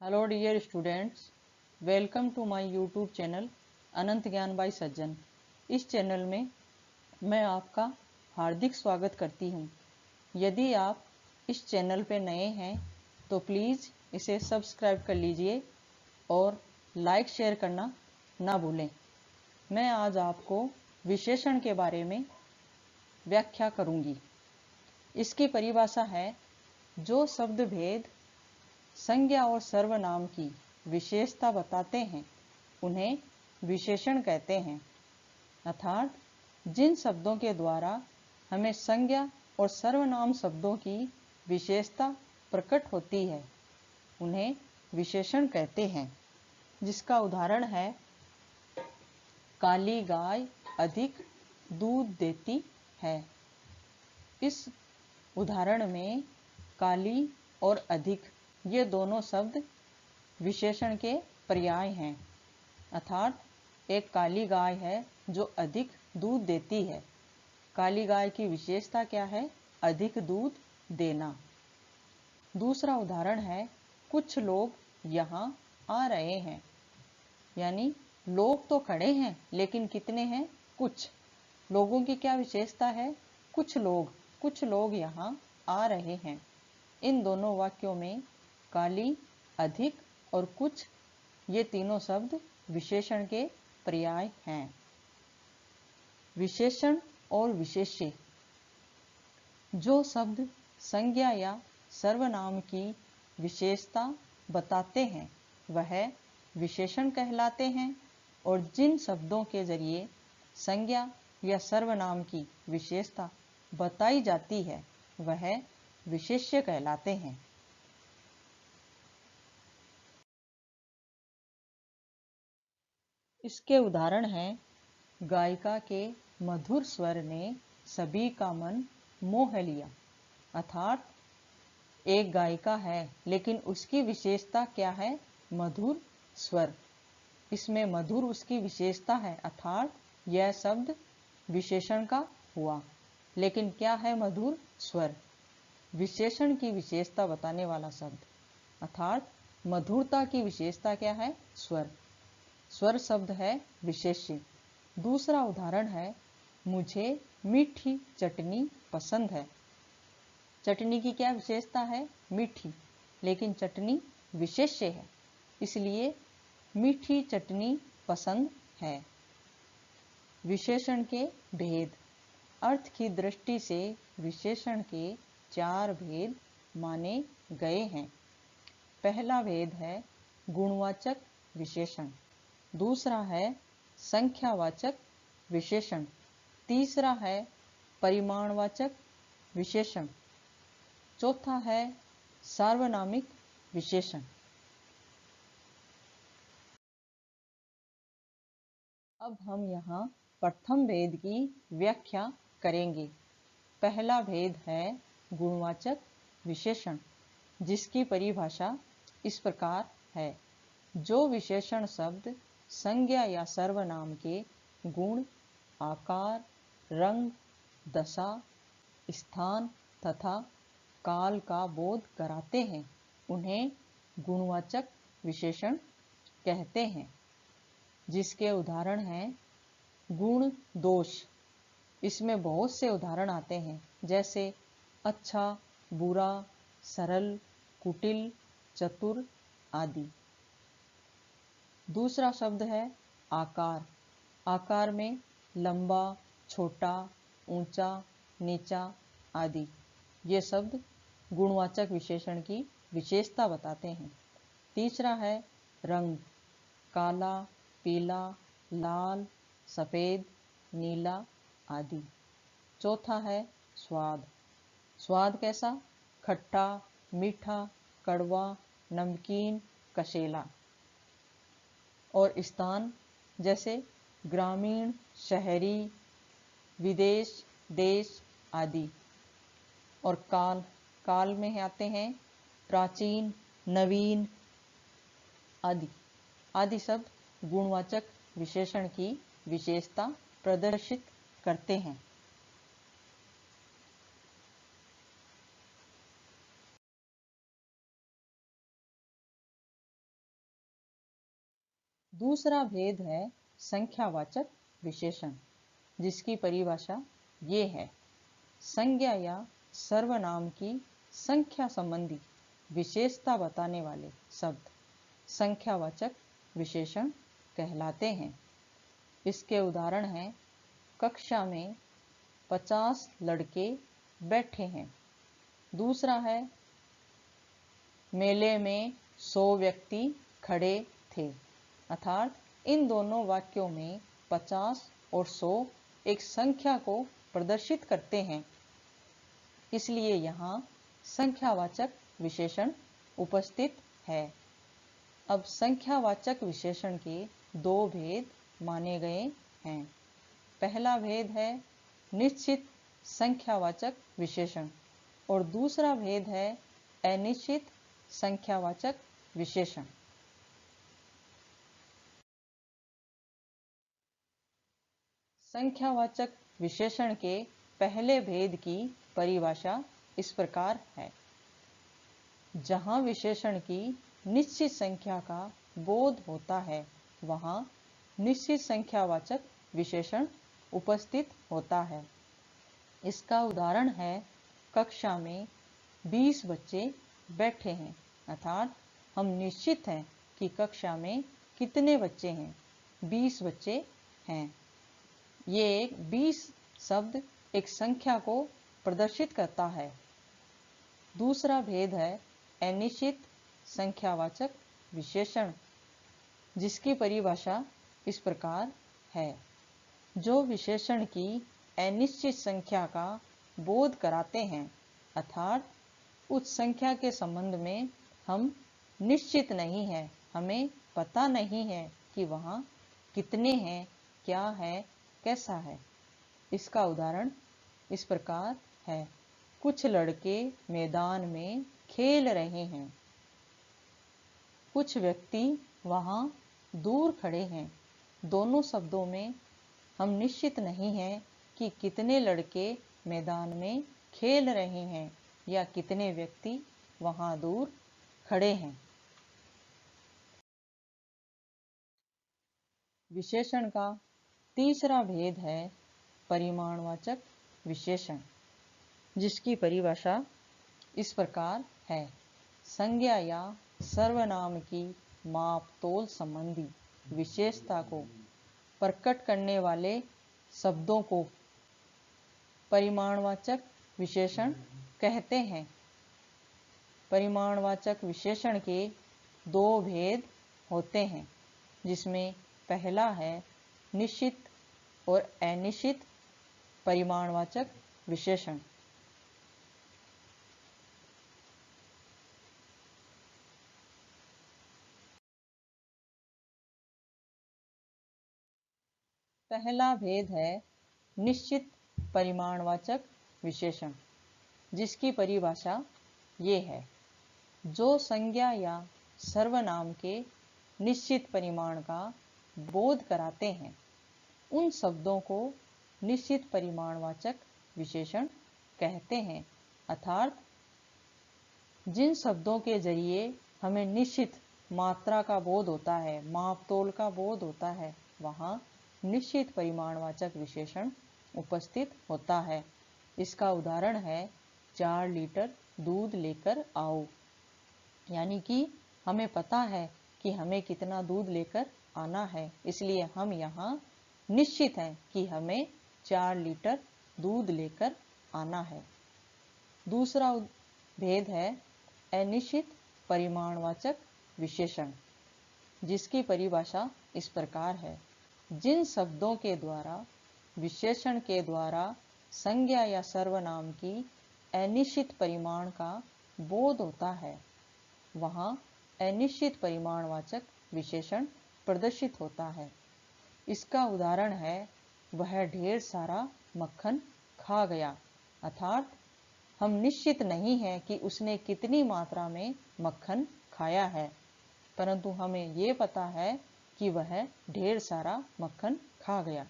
Hello dear students, welcome to my YouTube channel Anant Gyan by सज्जन। इस channel में मैं आपका हार्दिक स्वागत करती हूँ। यदि आप इस चैनल पे नए हैं तो प्लीज़ इसे सब्सक्राइब कर लीजिए और लाइक शेयर करना ना भूलें। मैं आज आपको विशेषण के बारे में व्याख्या करूँगी। इसकी परिभाषा है, जो शब्द भेद संज्ञा और सर्वनाम की विशेषता बताते हैं उन्हें विशेषण कहते हैं। अर्थात जिन शब्दों के द्वारा हमें संज्ञा और सर्वनाम शब्दों की विशेषता प्रकट होती है उन्हें विशेषण कहते हैं। जिसका उदाहरण है, काली गाय अधिक दूध देती है। इस उदाहरण में काली और अधिक ये दोनों शब्द विशेषण के पर्याय हैं। अर्थात एक काली गाय है जो अधिक दूध देती है। काली गाय की विशेषता क्या है? अधिक दूध देना। दूसरा उदाहरण है, कुछ लोग यहाँ आ रहे हैं। यानी लोग तो खड़े हैं लेकिन कितने हैं? कुछ। लोगों की क्या विशेषता है? कुछ लोग यहाँ आ रहे हैं। इन दोनों वाक्यों में काली, अधिक और कुछ ये तीनों शब्द विशेषण के पर्याय हैं। विशेषण और विशेष्य। जो शब्द संज्ञा या सर्वनाम की विशेषता बताते हैं वह विशेषण कहलाते हैं, और जिन शब्दों के जरिए संज्ञा या सर्वनाम की विशेषता बताई जाती है वह विशेष्य कहलाते हैं। इसके उदाहरण हैं, गायिका के मधुर स्वर ने सभी का मन मोह लिया। अर्थात एक गायिका है लेकिन उसकी विशेषता क्या है? मधुर स्वर। इसमें मधुर उसकी विशेषता है, अर्थात यह शब्द विशेषण का हुआ। लेकिन क्या है मधुर? स्वर। विशेषण की विशेषता बताने वाला शब्द, अर्थात मधुरता की विशेषता क्या है? स्वर। स्वर शब्द है विशेष्य। दूसरा उदाहरण है, मुझे मीठी चटनी पसंद है। चटनी की क्या विशेषता है? मीठी। लेकिन चटनी विशेष्य है, इसलिए मीठी चटनी पसंद है। विशेषण के भेद। अर्थ की दृष्टि से विशेषण के 4 भेद माने गए हैं। पहला भेद है गुणवाचक विशेषण। दूसरा है संख्यावाचक विशेषण। तीसरा है परिमाणवाचक विशेषण। चौथा है सार्वनामिक विशेषण। अब हम यहाँ प्रथम भेद की व्याख्या करेंगे। पहला भेद है गुणवाचक विशेषण, जिसकी परिभाषा इस प्रकार है, जो विशेषण शब्द संज्ञा या सर्वनाम के गुण, आकार, रंग, दशा, स्थान तथा काल का बोध कराते हैं उन्हें गुणवाचक विशेषण कहते हैं। जिसके उदाहरण हैं, गुण दोष। इसमें बहुत से उदाहरण आते हैं, जैसे अच्छा, बुरा, सरल, कुटिल, चतुर आदि। दूसरा शब्द है आकार। आकार में लंबा, छोटा, ऊंचा, नीचा आदि ये शब्द गुणवाचक विशेषण की विशेषता बताते हैं। तीसरा है रंग। काला, पीला, लाल, सफ़ेद, नीला आदि। चौथा है स्वाद। स्वाद कैसा? खट्टा, मीठा, कड़वा, नमकीन, कसेला। और स्थान, जैसे ग्रामीण, शहरी, विदेश, देश आदि। और काल, काल में आते हैं प्राचीन, नवीन आदि। आदि शब्द गुणवाचक विशेषण की विशेषता प्रदर्शित करते हैं। दूसरा भेद है संख्यावाचक विशेषण, जिसकी परिभाषा ये है: संज्ञा या सर्वनाम की संख्या संबंधी विशेषता बताने वाले शब्द संख्यावाचक विशेषण कहलाते हैं। इसके उदाहरण हैं: कक्षा में 50 लड़के बैठे हैं। दूसरा है मेले में 100 व्यक्ति खड़े थे। अर्थात इन दोनों वाक्यों में 50 और 100 एक संख्या को प्रदर्शित करते हैं, इसलिए यहाँ संख्यावाचक विशेषण उपस्थित है। अब संख्यावाचक विशेषण के दो भेद माने गए हैं। पहला भेद है निश्चित संख्यावाचक विशेषण और दूसरा भेद है अनिश्चित संख्यावाचक विशेषण। संख्यावाचक विशेषण के पहले भेद की परिभाषा इस प्रकार है: जहां विशेषण की निश्चित संख्या का बोध होता है, वहां निश्चित संख्यावाचक विशेषण उपस्थित होता है। इसका उदाहरण है कक्षा में 20 बच्चे बैठे हैं। अर्थात हम निश्चित हैं कि कक्षा में कितने बच्चे हैं, 20 बच्चे हैं। ये 20 शब्द एक संख्या को प्रदर्शित करता है। दूसरा भेद है अनिश्चित संख्यावाचक विशेषण, जिसकी परिभाषा इस प्रकार है: जो विशेषण की अनिश्चित संख्या का बोध कराते हैं, अर्थात उस संख्या के संबंध में हम निश्चित नहीं हैं, हमें पता नहीं है कि वहाँ कितने हैं, क्या है, कैसा है। इसका उदाहरण इस प्रकार है: कुछ लड़के मैदान में खेल रहे हैं। कुछ व्यक्ति वहाँ दूर खड़े हैं। दोनों शब्दों में हम निश्चित नहीं हैं कि कितने लड़के मैदान में खेल रहे हैं या कितने व्यक्ति वहाँ दूर खड़े हैं। विशेषण का तीसरा भेद है परिमाणवाचक विशेषण, जिसकी परिभाषा इस प्रकार है: संज्ञा या सर्वनाम की माप तोल संबंधी विशेषता को प्रकट करने वाले शब्दों को परिमाणवाचक विशेषण कहते हैं। परिमाणवाचक विशेषण के दो भेद होते हैं, जिसमें पहला है निश्चित और अनिश्चित परिमाणवाचक विशेषण। पहला भेद है निश्चित परिमाणवाचक विशेषण, जिसकी परिभाषा ये है: जो संज्ञा या सर्वनाम के निश्चित परिमाण का बोध कराते हैं, उन शब्दों को निश्चित परिमाणवाचक विशेषण कहते हैं। अर्थात जिन शब्दों के जरिए हमें निश्चित मात्रा का बोध होता है, माप तोल का बोध होता है, वहाँ निश्चित परिमाणवाचक विशेषण उपस्थित होता है। इसका उदाहरण है 4 लीटर दूध लेकर आओ। यानी कि हमें पता है कि हमें कितना दूध लेकर आना है, इसलिए हम यहाँ निश्चित हैं कि हमें 4 लीटर दूध लेकर आना है। दूसरा भेद है अनिश्चित परिमाणवाचक विशेषण, जिसकी परिभाषा इस प्रकार है: जिन शब्दों के द्वारा विशेषण के द्वारा संज्ञा या सर्वनाम की अनिश्चित परिमाण का बोध होता है, वहाँ अनिश्चित परिमाणवाचक विशेषण प्रदर्शित होता है। इसका उदाहरण है वह ढेर सारा मक्खन खा गया। अर्थात हम निश्चित नहीं हैं कि उसने कितनी मात्रा में मक्खन खाया है, परंतु हमें ये पता है कि वह ढेर सारा मक्खन खा गया।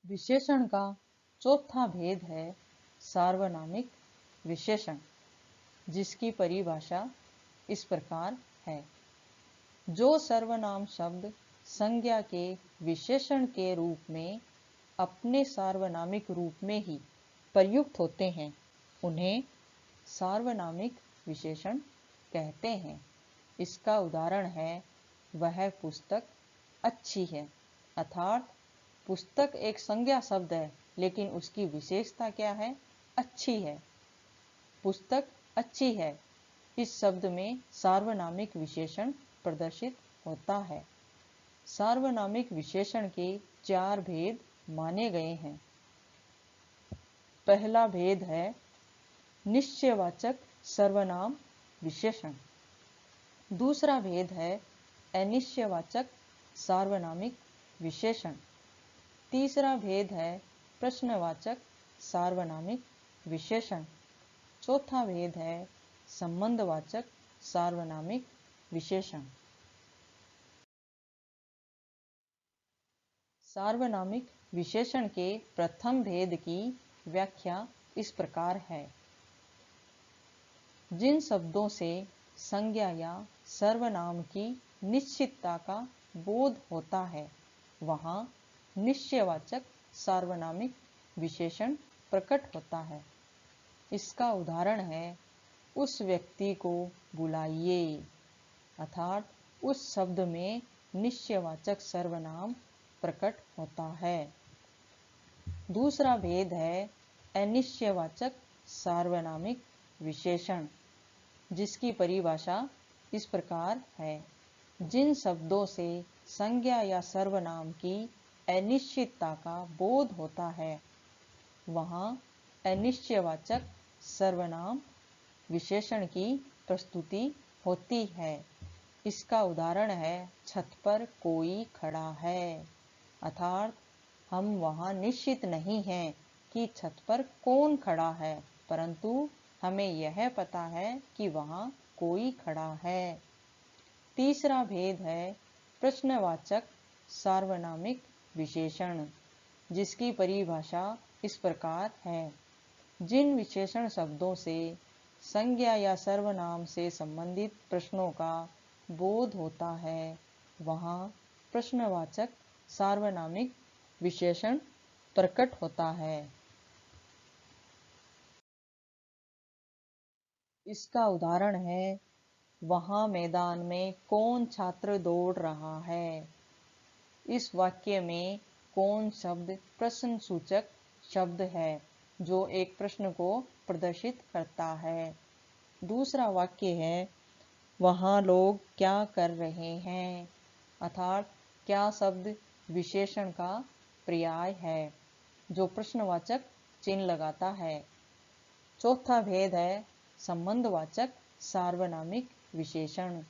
विशेषण का चौथा भेद है सार्वनामिक विशेषण, जिसकी परिभाषा इस प्रकार है। जो सर्वनाम शब्द संज्ञा के विशेषण के रूप में अपने सार्वनामिक रूप में ही प्रयुक्त होते हैं उन्हें सार्वनामिक विशेषण कहते हैं। इसका उदाहरण है वह पुस्तक अच्छी है, अर्थात पुस्तक एक संज्ञा शब्द है लेकिन उसकी विशेषता क्या है? अच्छी है। पुस्तक अच्छी है, इस शब्द में सार्वनामिक विशेषण प्रदर्शित होता है। सार्वनामिक विशेषण के 4 भेद माने गए हैं। पहला भेद है निश्चयवाचक सर्वनाम विशेषण। दूसरा भेद है अनिश्चयवाचक सार्वनामिक विशेषण। तीसरा भेद है प्रश्नवाचक सार्वनामिक विशेषण। चौथा भेद है संबंधवाचक सार्वनामिक विशेषण। सार्वनामिक विशेषण के प्रथम भेद की व्याख्या इस प्रकार है। जिन शब्दों से संज्ञा या सर्वनाम की निश्चितता का बोध होता है वहाँ निश्चयवाचक सार्वनामिक विशेषण प्रकट होता है। इसका उदाहरण है उस व्यक्ति को बुलाइए, अर्थात उस शब्द में निश्चयवाचक सर्वनाम प्रकट होता है। दूसरा भेद है अनिश्चयवाचक सार्वनामिक विशेषण, जिसकी परिभाषा इस प्रकार है। जिन शब्दों से संज्ञा या सर्वनाम की अनिश्चितता का बोध होता है वहाँ अनिश्चयवाचक सर्वनाम विशेषण की प्रस्तुति होती है। इसका उदाहरण है छत पर कोई खड़ा है, अर्थात हम वहाँ निश्चित नहीं हैं कि छत पर कौन खड़ा है, परंतु हमें यह पता है कि वहाँ कोई खड़ा है। तीसरा भेद है प्रश्नवाचक सार्वनामिक विशेषण, जिसकी परिभाषा इस प्रकार है। जिन विशेषण शब्दों से संज्ञा या सर्वनाम से संबंधित प्रश्नों का बोध होता है वहाँ प्रश्नवाचक सार्वनामिक विशेषण प्रकट होता है। इसका उदाहरण है वहाँ मैदान में कौन छात्र दौड़ रहा है। इस वाक्य में कौन शब्द प्रश्नसूचक शब्द है जो एक प्रश्न को प्रदर्शित करता है। दूसरा वाक्य है वहाँ लोग क्या कर रहे हैं, अर्थात क्या शब्द विशेषण का पर्याय है जो प्रश्नवाचक चिन्ह लगाता है। चौथा भेद है संबंधवाचक सार्वनामिक विशेषण,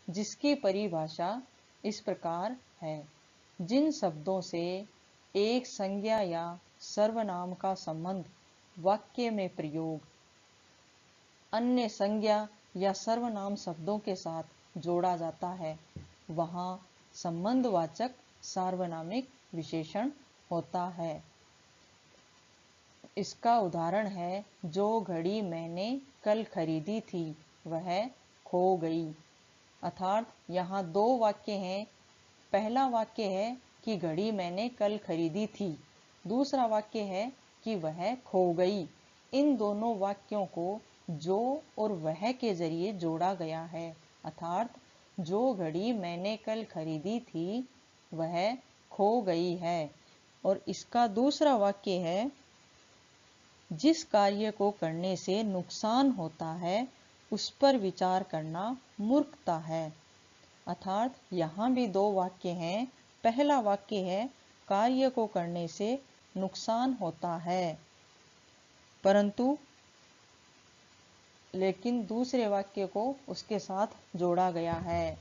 जिसकी परिभाषा इस प्रकार है। जिन शब्दों से एक संज्ञा या सर्वनाम का संबंध वाक्य में प्रयोग अन्य संज्ञा या सर्वनाम शब्दों के साथ जोड़ा जाता है वहाँ संबंधवाचक सार्वनामिक विशेषण होता है। इसका उदाहरण है जो घड़ी मैंने कल खरीदी थी वह खो गई, अर्थात यहाँ 2 वाक्य हैं। पहला वाक्य है कि घड़ी मैंने कल खरीदी थी, दूसरा वाक्य है कि वह खो गई। इन दोनों वाक्यों को जो और वह के जरिए जोड़ा गया है, अर्थात जो घड़ी मैंने कल खरीदी थी वह खो गई है। और इसका दूसरा वाक्य है जिस कार्य को करने से नुकसान होता है उस पर विचार करना मूर्खता है, अर्थात यहाँ भी 2 वाक्य हैं। पहला वाक्य है कार्य को करने से नुकसान होता है, परंतु लेकिन दूसरे वाक्य को उसके साथ जोड़ा गया है।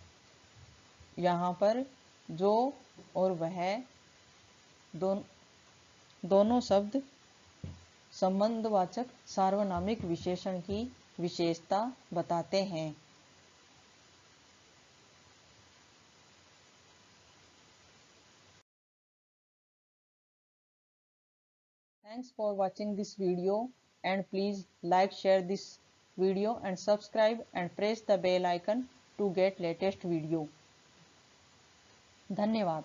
यहाँ पर जो और वह दोनों शब्द संबंधवाचक सार्वनामिक विशेषण की विशेषता बताते हैं। Thanks for watching this video and please like, share this video and subscribe and press the bell icon to get latest video. धन्यवाद।